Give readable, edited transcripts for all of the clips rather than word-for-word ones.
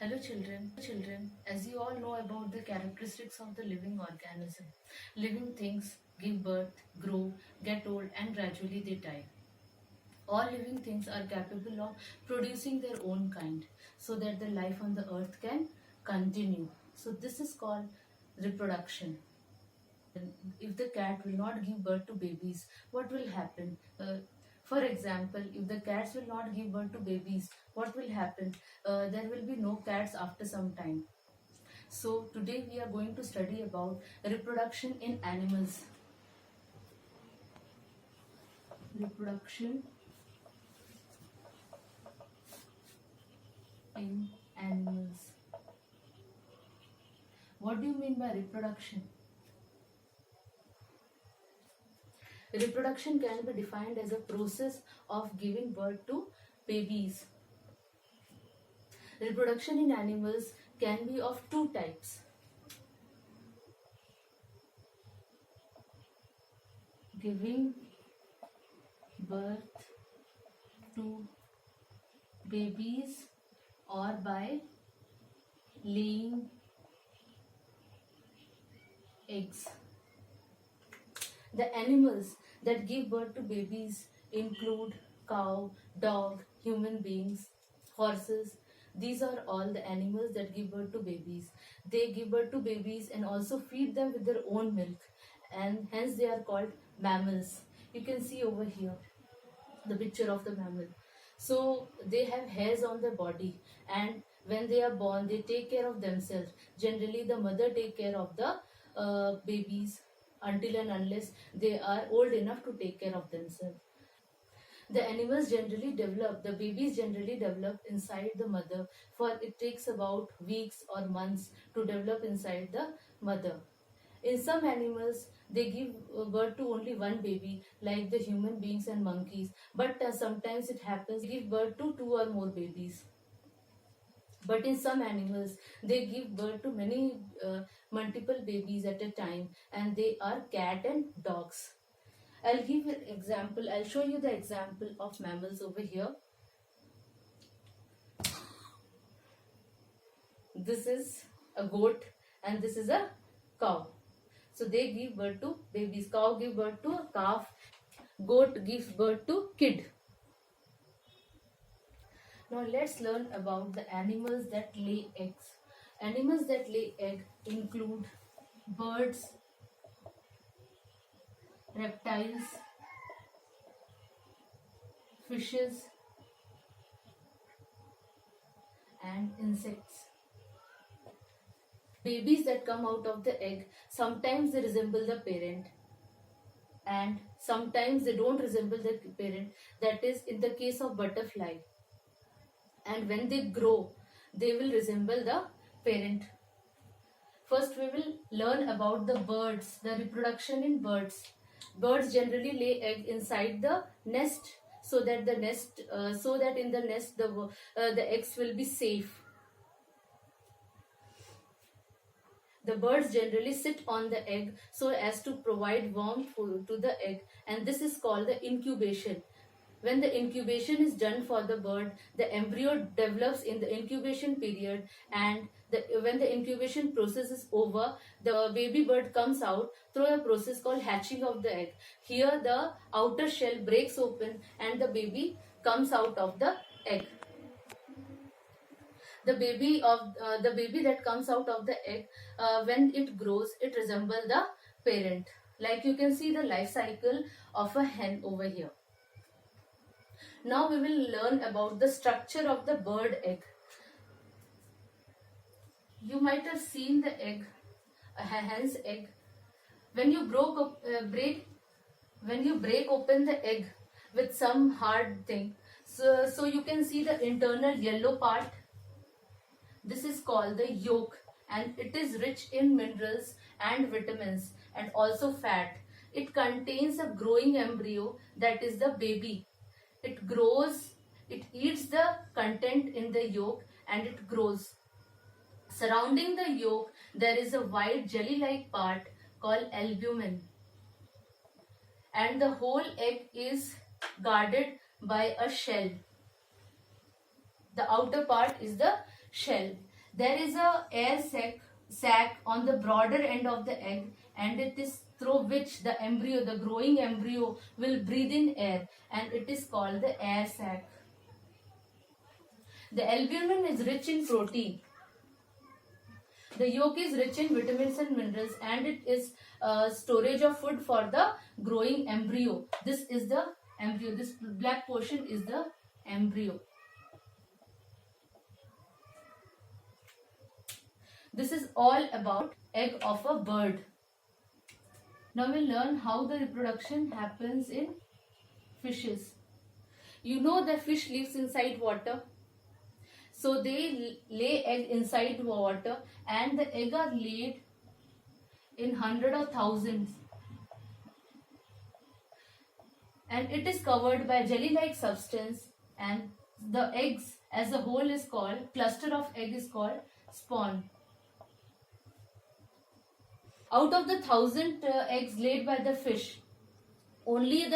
Hello children. As you all know about the characteristics of the living organism, living things give birth, grow, get old and gradually they die. All living things are capable of producing their own kind so that the life on the earth can continue. So this is called reproduction. If the cat will not give birth to babies, what will happen? For example, if the cats will not give birth to babies, what will happen? There will be no cats after some time. So today we are going to study about reproduction in animals. Reproduction in animals. What do you mean by reproduction? Reproduction can be defined as a process of giving birth to babies. Reproduction in animals can be of two types. Giving birth to babies or by laying eggs. The animals that give birth to babies include cow, dog, human beings, horses. These are all the animals that give birth to babies. They give birth to babies and also feed them with their own milk, and hence they are called mammals. You can see over here the picture of the mammal. So they have hairs on their body, and when they are born they take care of themselves. Generally the mother take care of the babies until and unless they are old enough to take care of themselves. The babies generally develop inside the mother, for it takes about weeks or months to develop inside the mother. In some animals, they give birth to only one baby, like the human beings and monkeys, but sometimes it happens they give birth to two or more babies. But in some animals, they give birth to many multiple babies at a time, and they are cat and dogs. I'll give an example. I'll show you the example of mammals over here. This is a goat and this is a cow. So they give birth to babies. Cow gives birth to a calf. Goat gives birth to kid. Now let's learn about the animals that lay eggs. Animals that lay egg include birds, reptiles, fishes, and insects. Babies that come out of the egg, sometimes they resemble the parent and sometimes they don't resemble the parent. That is in the case of butterfly. And when they grow, they will resemble the parent. First we will learn about the birds, the reproduction in birds. Birds generally lay egg inside the nest so that in the nest the eggs will be safe. The birds generally sit on the egg so as to provide warmth to the egg, and this is called the incubation. When the incubation is done for the bird, the embryo develops in the incubation period, and when the incubation process is over, the baby bird comes out through a process called hatching of the egg. Here the outer shell breaks open and the baby comes out of the egg. The baby that comes out of the egg, when it grows, it resembles the parent. Like you can see the life cycle of a hen over here. Now we will learn about the structure of the bird egg. You might have seen the egg, a hen's egg. When you break open the egg with some hard thing, so you can see the internal yellow part. This is called the yolk, and it is rich in minerals and vitamins and also fat. It contains a growing embryo, that is the baby. It grows, it eats the content in the yolk and it grows. Surrounding the yolk, there is a white jelly-like part called albumin. And the whole egg is guarded by a shell. The outer part is the shell. There is a air sac on the broader end of the egg, and it is through which the embryo, the growing embryo, will breathe in air, and it is called the air sac. The albumin is rich in protein. The yolk is rich in vitamins and minerals, and it is storage of food for the growing embryo. This is the embryo. This black portion is the embryo. This is all about egg of a bird. Now we'll learn how the reproduction happens in fishes. You know that fish lives inside water. So they lay egg inside water, and the egg are laid in hundreds or thousands. And it is covered by jelly-like substance, and the eggs as a whole is called, cluster of egg is called spawn. Out of the 1,000 eggs laid by the fish, only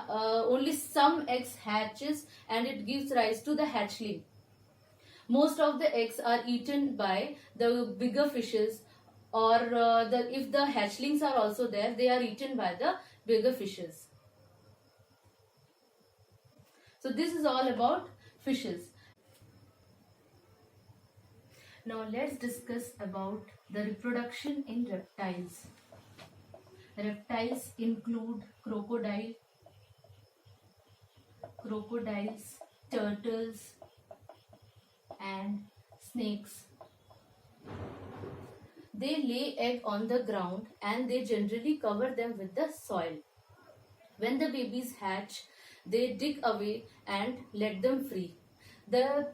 only some eggs hatches, and it gives rise to the hatchling. Most of the eggs are eaten by the bigger fishes, or if the hatchlings are also there, they are eaten by the bigger fishes. So this is all about fishes. Now let's discuss about the reproduction in reptiles. Reptiles include crocodiles, turtles, and snakes. They lay egg on the ground, and they generally cover them with the soil. When the babies hatch, they dig away and let them free. The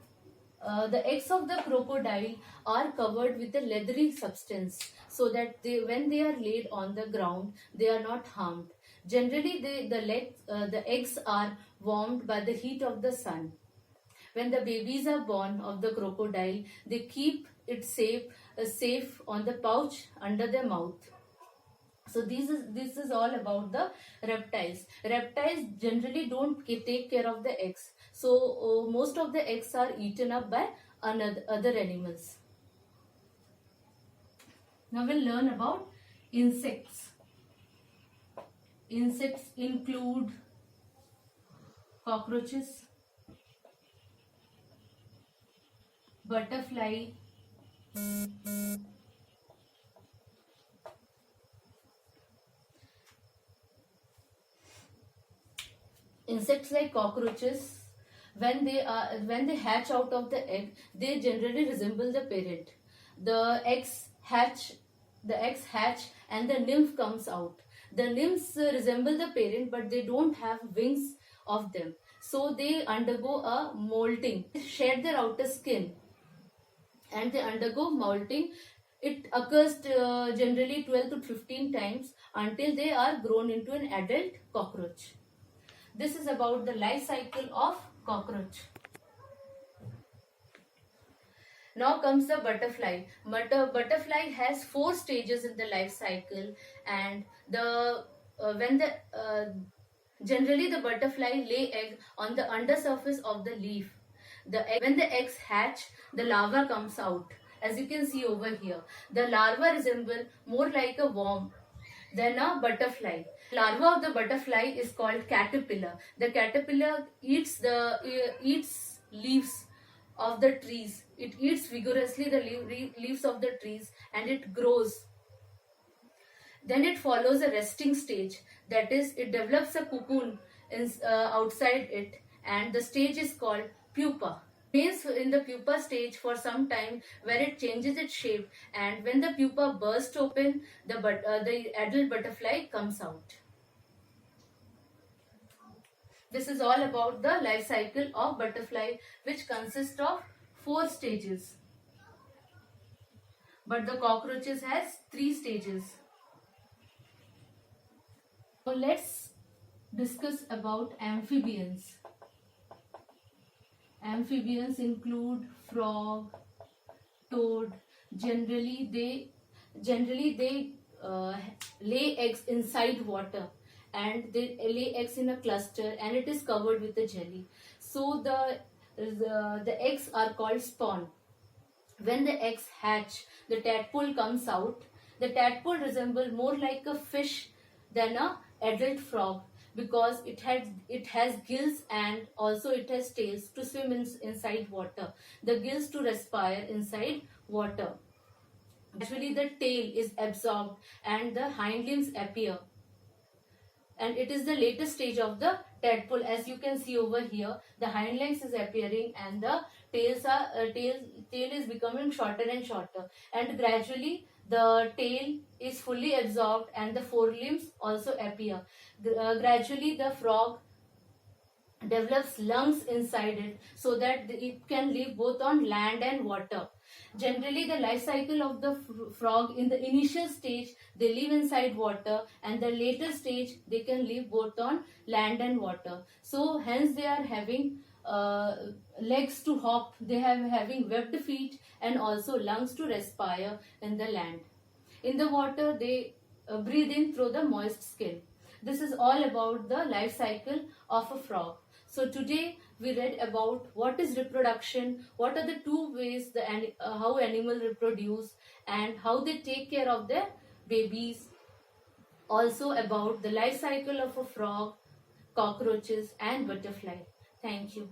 eggs of the crocodile are covered with a leathery substance, so that when they are laid on the ground, they are not harmed. Generally, the eggs are warmed by the heat of the sun. When the babies are born of the crocodile, they keep it safe on the pouch under their mouth. So this is all about the reptiles. Reptiles generally don't take care of the eggs. So most of the eggs are eaten up by other animals. Now we'll learn about insects. Insects include cockroaches, butterfly, insects like cockroaches, when they hatch out of the egg, they generally resemble the parent. The eggs hatch, and the nymph comes out. The nymphs resemble the parent, but they don't have wings of them. So they undergo a molting, shed their outer skin, and they undergo molting. It occurs generally 12 to 15 times until they are grown into an adult cockroach. This is about the life cycle of cockroach. Now comes the butterfly. Butterfly has 4 stages in the life cycle, and generally the butterfly lay egg on the undersurface of the leaf. When the eggs hatch, the larva comes out. As you can see over here, the larva resemble more like a worm than a butterfly. Larva of the butterfly is called caterpillar. The caterpillar eats leaves of the trees. It eats vigorously the leaves of the trees, and it grows. Then it follows a resting stage. That is, it develops a cocoon outside it, and the stage is called pupa. Remains in the pupa stage for some time, where it changes its shape, and when the pupa bursts open, the adult butterfly comes out. This is all about the life cycle of butterfly, which consists of 4 stages. But the cockroaches has 3 stages. So let's discuss about amphibians. Amphibians include frog, toad. Generally they lay eggs inside water, and they lay eggs in a cluster, and it is covered with a jelly. So the eggs are called spawn. When the eggs hatch, the tadpole comes out. The tadpole resembles more like a fish than a adult frog, because it has gills, and also it has tails to swim inside water. The gills to respire inside water. Gradually the tail is absorbed and the hind limbs appear, and it is the latest stage of the tadpole. As you can see over here, the hind legs is appearing, and the tail is becoming shorter and shorter, and gradually the tail is fully absorbed and the forelimbs also appear. Gradually the frog develops lungs inside it, so that it can live both on land and water. Generally, the life cycle of the frog, in the initial stage, they live inside water, and the later stage, they can live both on land and water. So, hence they are having legs to hop, they are having webbed feet, and also lungs to respire in the land. In the water, they breathe in through the moist skin. This is all about the life cycle of a frog. So today we read about what is reproduction, what are the two ways how animals reproduce, and how they take care of their babies. Also about the life cycle of a frog, cockroaches, and butterfly. Thank you.